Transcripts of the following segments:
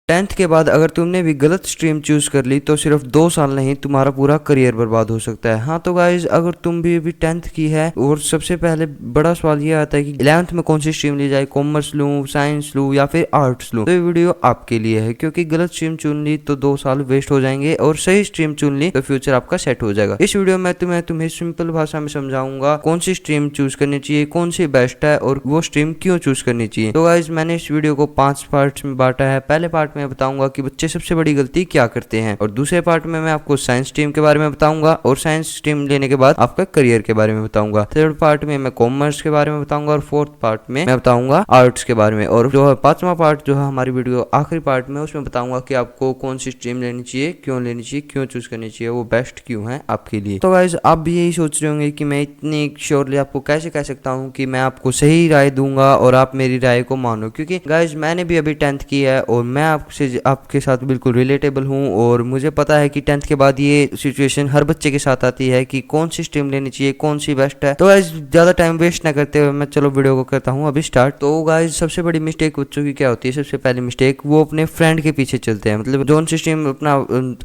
10th के बाद अगर तुमने भी गलत स्ट्रीम चूज कर ली तो सिर्फ 2 साल नहीं तुम्हारा पूरा करियर बर्बाद हो सकता है। हाँ तो गाइज अगर तुम भी अभी 10th की है और सबसे पहले बड़ा सवाल ये आता है कि 11th में कौन सी स्ट्रीम ली जाए, कॉमर्स लूँ, साइंस लूँ या फिर आर्ट्स लूँ, तो ये वीडियो आपके लिए है। क्योंकि गलत स्ट्रीम चुन ली तो 2 साल वेस्ट हो जाएंगे और सही स्ट्रीम चुन ली तो फ्यूचर आपका सेट हो जाएगा। इस वीडियो में तुम्हें सिंपल भाषा में समझाऊंगा कौन सी स्ट्रीम चूज करनी चाहिए, कौन सी बेस्ट है और वो स्ट्रीम क्यों चूज करनी चाहिए। तो गाइज मैंने इस वीडियो को 5 पार्ट्स में बांटा है। पहले पार्ट में बताऊंगा कि बच्चे सबसे बड़ी गलती क्या करते हैं, और दूसरे पार्ट में मैं आपको साइंस स्ट्रीम के बारे में बताऊंगा और साइंस स्ट्रीम लेने के बाद आपका करियर के बारे में बताऊंगा। थर्ड पार्ट में मैं कॉमर्स के बारे में बताऊंगा और फोर्थ पार्ट में मैं बताऊंगा आर्ट्स के बारे में। और जो है 5वां पार्ट जो है हमारी वीडियो आखिरी पार्ट में, उसमें बताऊंगा कि आपको कौन सी स्ट्रीम लेनी चाहिए, क्यों लेनी चाहिए, क्यों चूज करनी चाहिए, वो बेस्ट क्यों है आपके लिए। तो गाइज आप भी यही सोच रहे होंगे कि मैं इतनी श्योरली आपको कैसे कह सकता हूँ कि मैं आपको सही राय दूंगा और आप मेरी राय को मानो। क्योंकि गाइज मैंने भी अभी 10th की है और मैं आपके साथ बिल्कुल रिलेटेबल हूँ और मुझे पता है कि 10th के बाद ये सिचुएशन हर बच्चे के साथ आती है कि कौन सी स्ट्रीम लेनी चाहिए, कौन सी बेस्ट है। तो गाइज ज्यादा टाइम वेस्ट ना करते हुए मैं चलो वीडियो को करता हूँ अभी स्टार्ट। तो गाइज सबसे बड़ी मिस्टेक बच्चों की क्या होती है, सबसे पहली मिस्टेक वो अपने फ्रेंड के पीछे चलते हैं। मतलब जो सी स्ट्रीम अपना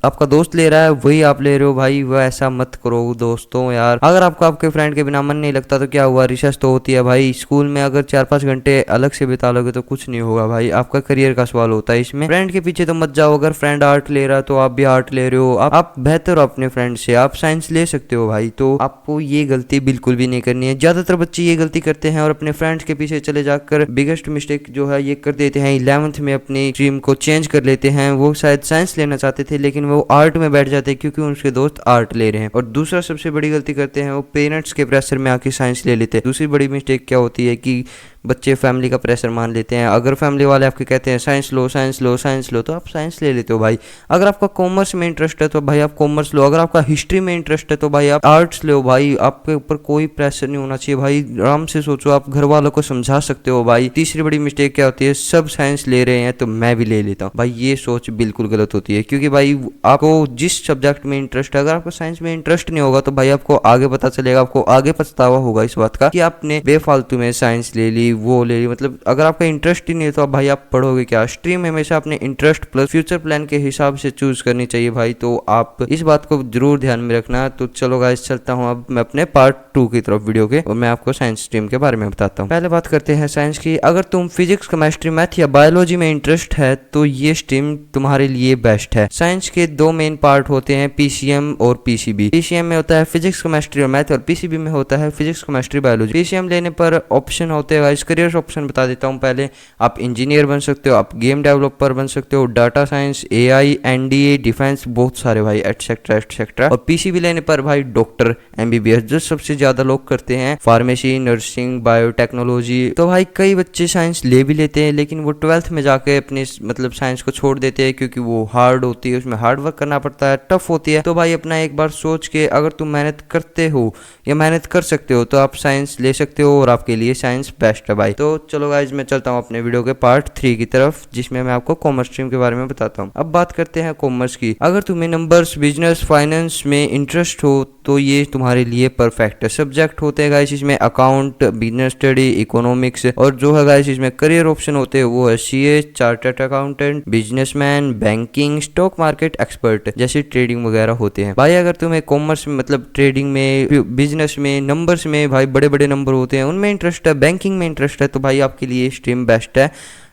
आपका दोस्त ले रहा है वही आप ले रहे हो। भाई वो ऐसा मत करो दोस्तों यार। अगर आपको आपके फ्रेंड के बिना मन नहीं लगता तो क्या हुआ, रिसर्च तो होती है भाई। स्कूल में अगर 4-5 घंटे अलग से बिता लोगे तो कुछ नहीं होगा भाई, आपका करियर का सवाल होता है इसमें। फ्रेंड के पीछे तो मत जाओ। अगर फ्रेंड आर्ट ले रहा है तो आप भी आर्ट ले रहे हो, आप बेहतर हो अपने फ्रेंड से, आप साइंस ले सकते हो भाई। तो आपको ये गलती बिल्कुल भी नहीं करनी है। ज्यादातर बच्चे ये गलती करते हैं और अपने फ्रेंड्स के पीछे चले जाकर बिगेस्ट मिस्टेक जो है ये कर देते हैं। 11th में अपनी स्ट्रीम को चेंज कर लेते हैं। वो शायद साइंस लेना चाहते थे लेकिन वो आर्ट में बैठ जाते हैं क्योंकि उनके दोस्त आर्ट ले रहे हैं। और दूसरा सबसे बड़ी गलती करते हैं वो पेरेंट्स के प्रेशर में आके साइंस ले लेते हैं। दूसरी बड़ी मिस्टेक क्या होती है कि बच्चे फैमिली का प्रेशर मान लेते हैं। अगर फैमिली वाले आपके कहते हैं साइंस लो साइंस लो साइंस लो तो आप साइंस ले लेते हो भाई। अगर आपका कॉमर्स में इंटरेस्ट है तो भाई आप कॉमर्स लो। अगर आपका हिस्ट्री में इंटरेस्ट है तो भाई आप आर्ट्स लो भाई। आपके ऊपर कोई प्रेशर नहीं होना चाहिए भाई। आराम से सोचो, आप घर वालों को समझा सकते हो भाई। तीसरी बड़ी मिस्टेक क्या होती है, सब साइंस ले रहे हैं तो मैं भी ले लेता हूँ भाई। ये सोच बिल्कुल गलत होती है क्योंकि भाई आपको जिस सब्जेक्ट में इंटरेस्ट है, अगर आपको साइंस में इंटरेस्ट नहीं होगा तो भाई आपको आगे पता चलेगा, आपको आगे पछतावा होगा इस बात का कि आपने बेफालतू में साइंस ले ली, वो ले ली। मतलब अगर आपका इंटरेस्ट ही नहीं है तो भाई आप पढ़ोगे क्या। स्ट्रीम हमेशा अपने इंटरेस्ट प्लस फ्यूचर प्लान के हिसाब से चूज करनी चाहिए भाई। तो आप इस बात को जरूर ध्यान में रखना। तो चलो गाइस चलता हूँ अब मैं अपने पार्ट 2 की तरफ वीडियो के, और मैं आपको साइंस स्ट्रीम के बारे में बताता हूँ। पहले बात करते हैं साइंस की। अगर तुम फिजिक्स, केमिस्ट्री, मैथ या बायोलॉजी में इंटरेस्ट है तो ये स्ट्रीम तुम्हारे लिए बेस्ट है। साइंस के 2 मेन पार्ट होते हैं, पीसीएम और पीसीबी। पीसीएम में होता है फिजिक्स, केमिस्ट्री और मैथ, और पीसीबी में होता है फिजिक्स, केमिस्ट्री, बायोलॉजी। पीसीएम लेने पर ऑप्शन होते हैं गाइस, करियर ऑप्शन बता देता हूँ पहले। आप इंजीनियर बन सकते हो, आप गेम डेवलपर बन सकते हो, data science, AI, NDA, defence, बहुत सारे भाई एटसेट्रा एटसेट्रा। और पीसीबी लेने पर भाई डॉक्टर, एमबीबीएस, जो सबसे ज्यादा लोग करते हैं, फार्मेसी, नर्सिंग, बायोटेक्नोलॉजी। तो भाई कई बच्चे साइंस ले भी लेते हैं लेकिन वो 12th में जाके अपने मतलब साइंस को छोड़ देते हैं क्योंकि वो हार्ड होती है, उसमें हार्ड वर्क करना पड़ता है, टफ होती है। तो भाई अपना एक बार सोच के अगर तुम मेहनत करते हो या मेहनत कर सकते हो तो आप साइंस ले सकते हो और आपके लिए साइंस बेस्ट है भाई। तो चलो गाइज मैं चलता हूँ अपने वीडियो के पार्ट 3 की तरफ जिसमें मैं आपको कॉमर्स स्ट्रीम के बारे में बताता हूँ। अब बात करते हैं कॉमर्स की। अगर तुम्हें नंबर्स, बिजनेस, फाइनेंस में इंटरेस्ट हो तो ये तुम्हारे लिए परफेक्ट है। सब्जेक्ट होते हैं गाइस इसमें अकाउंट, बिजनेस स्टडी, इकोनॉमिक्स, और जो है गाइस इसमें करियर ऑप्शन होते हैं वो है CA, chartered accountant, businessman, banking, stock market expert जैसे ट्रेडिंग वगैरह होते हैं। भाई अगर तुम्हें कॉमर्स में मतलब ट्रेडिंग में, बिजनेस में, नंबर्स में, भाई बड़े बड़े नंबर होते हैं उनमें इंटरेस्ट है, बैंकिंग में इंटरेस्ट है तो भाई आपके लिए स्ट्रीम बेस्ट है।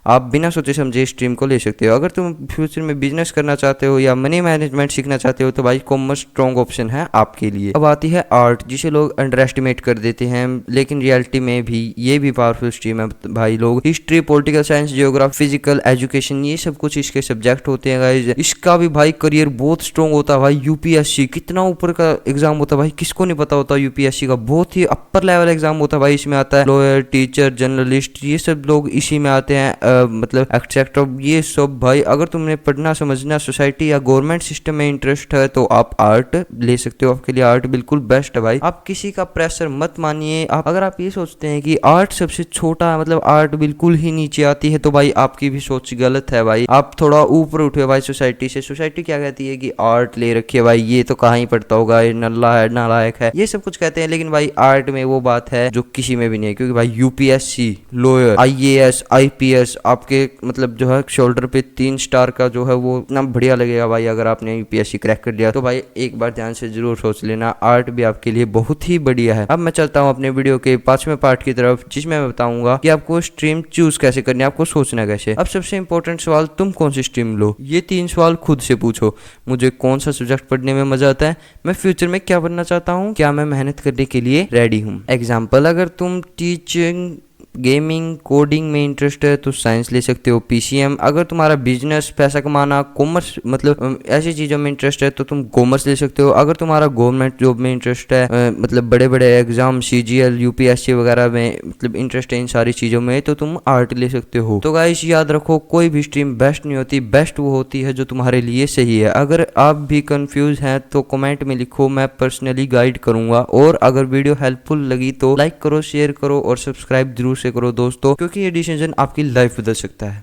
आप बिना सोचे समझे स्ट्रीम को ले सकते हो। अगर तुम फ्यूचर में बिजनेस करना चाहते हो या मनी मैनेजमेंट सीखना चाहते हो तो भाई कॉमर्स स्ट्रॉन्ग ऑप्शन है आपके लिए। अब आती है आर्ट, जिसे लोग अंडर एस्टिमेट कर देते हैं लेकिन रियलिटी में भी ये भी पावरफुल स्ट्रीम है भाई। लोग history, political science, geography, physical education, ये सब कुछ इसके सब्जेक्ट होते हैं गाइज। इसका भी भाई करियर बहुत स्ट्रॉन्ग होता है भाई। यूपीएससी कितना ऊपर का एग्जाम होता है भाई, किसको नहीं पता होता यूपीएससी का, बहुत ही अपर लेवल एग्जाम होता है भाई। इसमें आता है लॉयर, टीचर, जर्नलिस्ट, ये सब लोग इसी में आते हैं, मतलब एक्सेट्रा ये सब भाई। अगर तुमने पढ़ना समझना सोसाइटी या गवर्नमेंट सिस्टम में इंटरेस्ट है तो आप आर्ट ले सकते हो, आपके लिए आर्ट बिल्कुल बेस्ट है भाई। आप किसी का प्रेशर मत मानिए। अगर आप ये सोचते हैं कि आर्ट सबसे छोटा मतलब आर्ट बिल्कुल ही नीचे आती है तो भाई आपकी भी सोच गलत है भाई। आप थोड़ा ऊपर उठे भाई सोसाइटी से। सोसाइटी क्या कहती है कि आर्ट ले रखी है भाई, ये तो कहाँ ही पढ़ता होगा, ये नल्ला है, नालायक है, ये सब कुछ कहते हैं। लेकिन भाई आर्ट में वो बात है जो किसी में भी नहीं है क्योंकि भाई यूपीएससी, लॉयर, आईएएस, आईपीएस, आपके मतलब जो है शोल्डर पे 3 स्टार का जो है वो इतना बढ़िया लगेगा भाई। अगर आपने यूपीएससी क्रैक कर लिया तो भाई एक बार ध्यान से जरूर सोच लेना, आर्ट भी आपके लिए बहुत ही बढ़िया है। अब मैं चलता हूँ अपने वीडियो के 5वें पार्ट की तरफ, जिसमें मैं बताऊंगा कि आपको स्ट्रीम चूज कैसे करनी है, आपको सोचना कैसे। अब सबसे इंपॉर्टेंट सवाल, तुम कौन सी स्ट्रीम लो, ये 3 सवाल खुद से पूछो। मुझे कौन सा सब्जेक्ट पढ़ने में मजा आता है, मैं फ्यूचर में क्या बनना चाहता हूँ, क्या मैं मेहनत करने के लिए रेडी हूँ। एग्जाम्पल, अगर तुम टीचिंग, गेमिंग, कोडिंग में इंटरेस्ट है तो साइंस ले सकते हो, पीसीएम। अगर तुम्हारा बिजनेस, पैसा कमाना, कॉमर्स मतलब ऐसी चीज़ों में इंटरेस्ट है तो तुम कॉमर्स ले सकते हो। अगर तुम्हारा गवर्नमेंट जॉब में इंटरेस्ट है, मतलब बड़े बड़े एग्जाम, सीजीएल, यूपीएससी वगैरह में मतलब इंटरेस्ट है इन सारी चीज़ों में, तो तुम आर्ट ले सकते हो। तो गाइस याद रखो, कोई भी स्ट्रीम बेस्ट नहीं होती, बेस्ट वो होती है जो तुम्हारे लिए सही है। अगर आप भी कंफ्यूज हैं तो कमेंट में लिखो, मैं पर्सनली गाइड करूंगा। और अगर वीडियो हेल्पफुल लगी तो लाइक करो, शेयर करो और सब्सक्राइब जरूर से करो दोस्तों, क्योंकि ये डिसीजन आपकी लाइफ बदल सकता है।